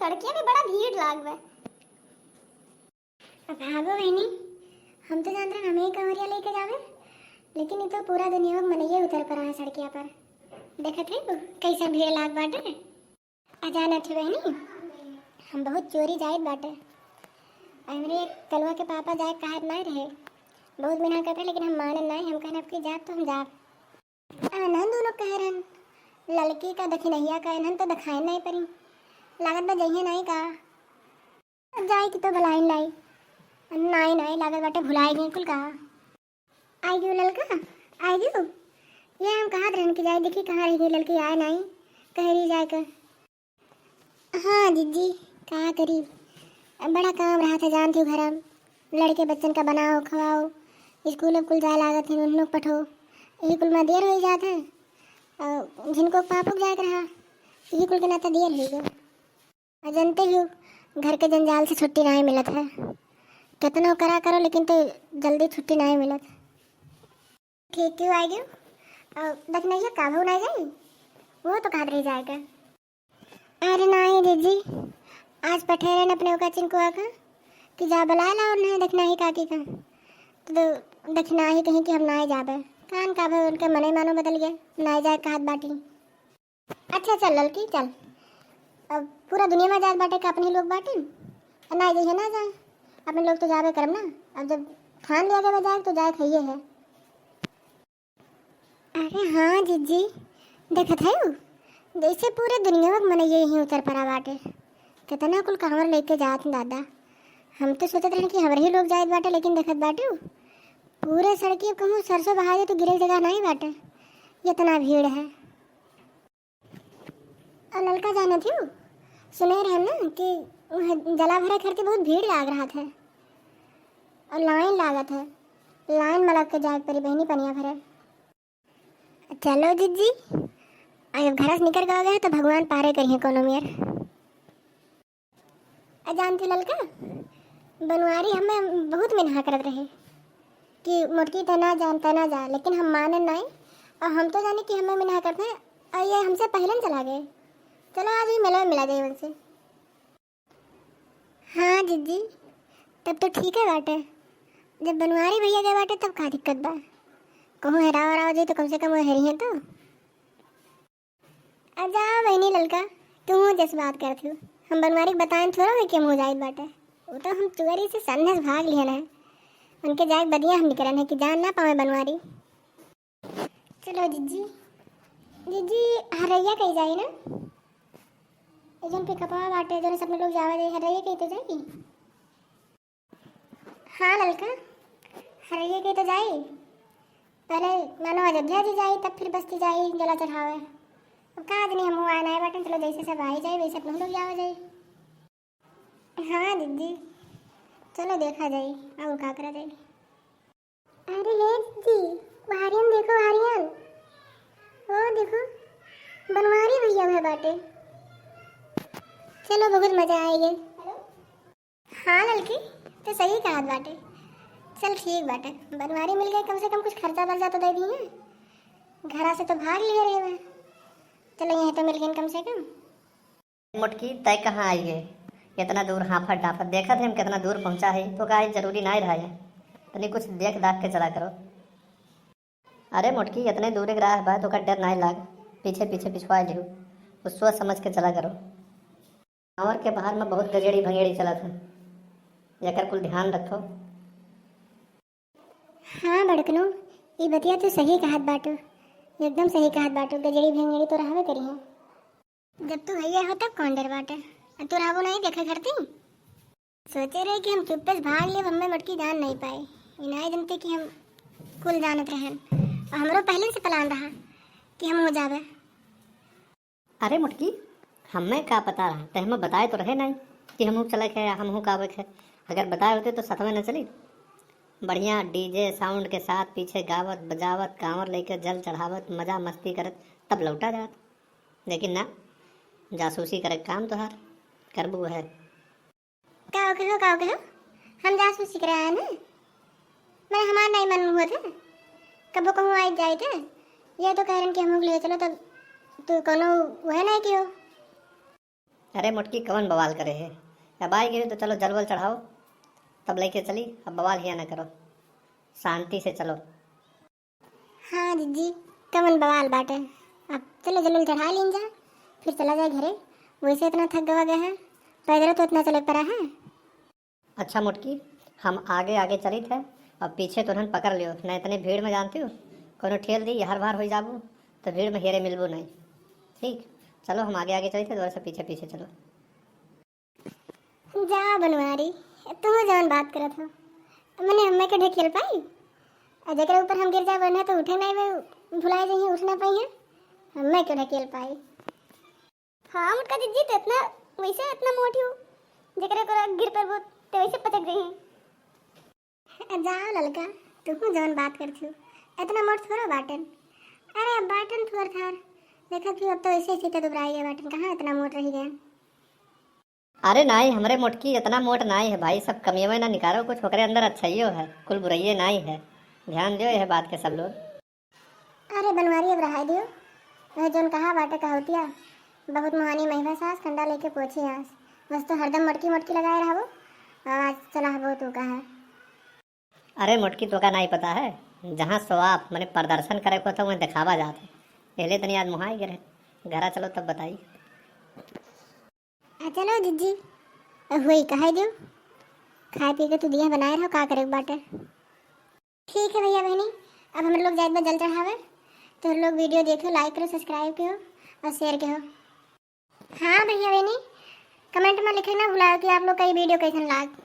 सड़किया में बड़ा भीड़ लाग बा। अब भागो बहनी, हम तो जानते हमें ही कंवरिया लेके जावे, लेकिन ये तो पूरा दुनिया में मनइये उतर पर है सड़किया पर। देखत है कैसा भीड़ लाग बाटे। अजाना थी बहनी, हम बहुत चोरी जायत बाटे। हमरे कलवा के पापा जाए कहत नहीं रहे, बहुत मना करते, लेकिन हम माने नहीं। हम कहने की जात तो हम जाब। आनंद दोनों कह रहन लड़की का दखिनहिया का इन्हन तो दिखाए नहीं परी, लागत बा जइए नहीं का जाए कि तो भलाई लाई नहीं नहीं लागत बाटे भुलाई गई कुल कहा आई गई लड़का आई गई। ये हम कहा रहन की जाए, देखी कहाँ रह गई लड़की, आए नहीं कह रही जाए कर। हाँ जीजी कहा करी, बड़ा काम रहा था जानती हूँ। घर लड़के बच्चन का बनाओ खवाओ, स्कूल अब कुल जाए लागत है, उन लोग पठो यही कुल में देर हो जाता है। जिनको पापक जाए रहा यही कुल के नाता देर हो गया। जानते हो घर के जंजाल से छुट्टी नहीं मिलत है, कितना करा करो लेकिन तो जल्दी छुट्टी नहीं मिलत। ठीक क्यों आए गए देख नहीं है काबू नहीं जाए, वो तो कहा रही जाएगा। अरे नहीं दीदी आज पठेरे ने अपने का चिंकू आका कि जा बुला ला और नहीं देखना ही काकी का, तो देखना ही कहीं कि हम ना जाबे कान का भाई उनके मने मानो बदल गए ना जाए का हाथ बाटी। अच्छा चल लड़की चल, अब पूरा दुनिया में जात बाटे का अपने लोग बाटे ना जाइए ना जाए, अपने लोग तो जाबे करम ना। अब जब ठान लिया के जाए तो जाए खाइए है। अरे हाँ जीजी देखत है जैसे पूरे दुनिया में मन यही उतर पड़ा बाटे, कितना कुल कांवर लेके जात दादा। हम तो सोचते रहे कि हमारे ही लोग जाए बाटे, लेकिन देखत बाटे पूरे सड़की कहूँ सरसों बहा दे तो गिरे जगह नहीं बाटे, इतना भीड़ है। और लड़का जाना थी सुने रहे ना कि जला भरा करके बहुत भीड़ लाग रहा था और लाइन लागत है, लाइन में लग के जाए परी बहनी पनिया भरे। चलो जीजी अब घर से निकल गए तो भगवान पारे करिए कोनो मेर। जानती ललका बनवारी हमें बहुत मिन्हा करत रहे कि मोटकी तना जा, लेकिन हम माने नहीं और हम तो जाने कि हमें मिन्हा करते हैं और ये हमसे पहले न चला गए। चलो आज ही मेले में मिला गए उनसे। हाँ जीजी तब तो ठीक है बाटे, जब बनवारी भैया गए बाटे तब का दिक्कत बा, कहूँ हराव हराव जी तो कम से कम वो हरी है तो। जा बहनी ललका तू जैसे बात करती हो, हम बनवारी बताएं थोड़ा है कि हम हो जाए बाटे, वो तो हम चुगरी से संदेश भाग लिया है, उनके जाए बदिया हम निकलन है कि जान ना पावे बनवारी। चलो जीजी जीजी हरैया कही जाए ना, जन पे कपड़ा बाटे जो सब लोग जावे जाए हरैया कही तो जाएगी। हाँ ललका हरैया कही तो जाए, पहले मानो अयोध्या जी जाए तब फिर बस्ती जाए जला चढ़ावे। अब कहा नहीं हम आए ना बाटे, चलो जैसे सब आई जाए वैसे अपने लोग जावे जाए। हाँ दीदी चलो देखा जाए अब का करा जाए। अरे हे दीदी भारियन देखो भारियन, वो देखो बनवारी भैया है बाटे, चलो बहुत मजा आएगी। हाँ लड़की तो सही कहा बाटे, चल ठीक बाटे बनवारी मिल गई, कम से कम कुछ खर्चा वर्चा तो दे दिए, घरा से तो भाग लिए रहे। चलो यहाँ तो मिल गए कम से कम। मुटकी तय कहाँ आई है, इतना दूर हाफत डाफत देखा थे हम कितना दूर पहुँचा है, तो कहा जरूरी नहीं रहा है तनी कुछ देख दाख के चला करो। अरे मुटकी इतने दूर रहा है तो का डर नहीं लाग, पीछे पीछे पिछवा लियो, कुछ सोच समझ के चला करो। गाँव के बाहर में बहुत गजेड़ी भंगेड़ी चला था, जकर कुल ध्यान रखो। हाँ बड़कनो ये बतिया तो सही कहत बाटो, एकदम सही कहत बाटो, गजेड़ी भंगेड़ी तो रहवे करी है, जब तू भैया हो तब कौन डर बाटे, तू रावो नहीं देखा करती। सोचे रहे कि हम चुप्पे से भाग लिए, हमें मटकी जान नहीं पाए, नहीं जानते कि हम कुल जानत रहन और हमरो पहले से प्लान रहा कि हम हो जावे। अरे मुटकी हमें का पता रहा, तो हमें बताए तो रहे नहीं कि हम चले है हम काबक है, अगर बताए होते तो साथ में न चली। बढ़िया डीजे साउंड के साथ पीछे गावत बजावत कांवर लेकर जल चढ़ावत मजा मस्ती करत तब लौटा जात, लेकिन ना जासूसी करे काम तो हार करबू है। का कहो हम जासूसी करे आए ना, मैं हमारा नहीं मन हुआ था कबो कहूँ आई जाए थे, ये तो कह रहे कि हम ले चलो तब तो कोनो वह नहीं क्यों। अरे मोटकी कवन बवाल करे है। अब आई गई तो चलो जलवल चढ़ाओ, तब लेके चली। अब बवाल हिया ना करो, शांति से चलो। हाँ जीजी, कमन बवाल बाटे। अब चलो जल्दी चढ़ा लीन जा, फिर चला जाए घरे। वैसे इतना थक गवा गया है, पैदल तो इतना चले पड़ा है। अच्छा मोटकी, हम आगे आगे चली थे, अब पीछे तो उन्हन पकड़ लियो ना। इतने भीड़ में जानती हो, कोनो ठेल दी हर बार हो जाबू तो भीड़ में हेरे मिलबू नहीं। ठीक, चलो हम आगे आगे चली थे, दोबारा से पीछे पीछे चलो। जा बनवारी, तुम जवन बात करत हो, मैंने हमें के ढकेल पाई। और जकरा ऊपर हम गिर जा बने तो उठे नहीं, वे भुलाए जाइए, उठना पाई है। हमें के ढकेल पाई। हाँ मुटका जीजी, तो इतना वैसे इतना मोटी हूँ, जकरा को गिर पर वो तो वैसे पचक गई है। जाओ ललका, तुम जवन बात करती हो, इतना मोट थोड़ा बाटन। अरे अब बाटन थोड़ा था, देखा कि अब तो ऐसे सीधे दुबराई है बाटन, कहाँ इतना मोट रही गया। अरे नाई हमरे मोटकी इतना मोट नाई है भाई, सब कमियों में ना निकालो, कुछ ओकरे अंदर अच्छाइयो है, कुल बुराइये नाई है। ध्यान दियो यह बात के सब लोग। अरे बनवारी अब रहा दियो, वह जोन कहा बाटे कहोतिया, बहुत मुहानी महिमा सास कंडा लेके पोछी आस, बस तो हरदम मटकी मटकी लगाए रहो, आज चला हबो तू कहा। अरे मोटकी तो का नहीं पता है, जहाँ स्वाप मैंने प्रदर्शन करे को तो वह दिखावा जाते पहले तनी आज मुहाई गिरे। घरा चलो तब बताई। चलो जीजी, वही कहा दियो, खाए पी के तू दिया बनाए रहो, का करे बाटे। ठीक है भैया बहनी, अब हम लोग जाए जल चढ़ावे, तो लोग वीडियो देखो, लाइक करो, सब्सक्राइब करो और शेयर करो। हाँ भैया बहनी, कमेंट में लिखे ना भुलाओ कि आप लोग का ये वीडियो कैसन लाग।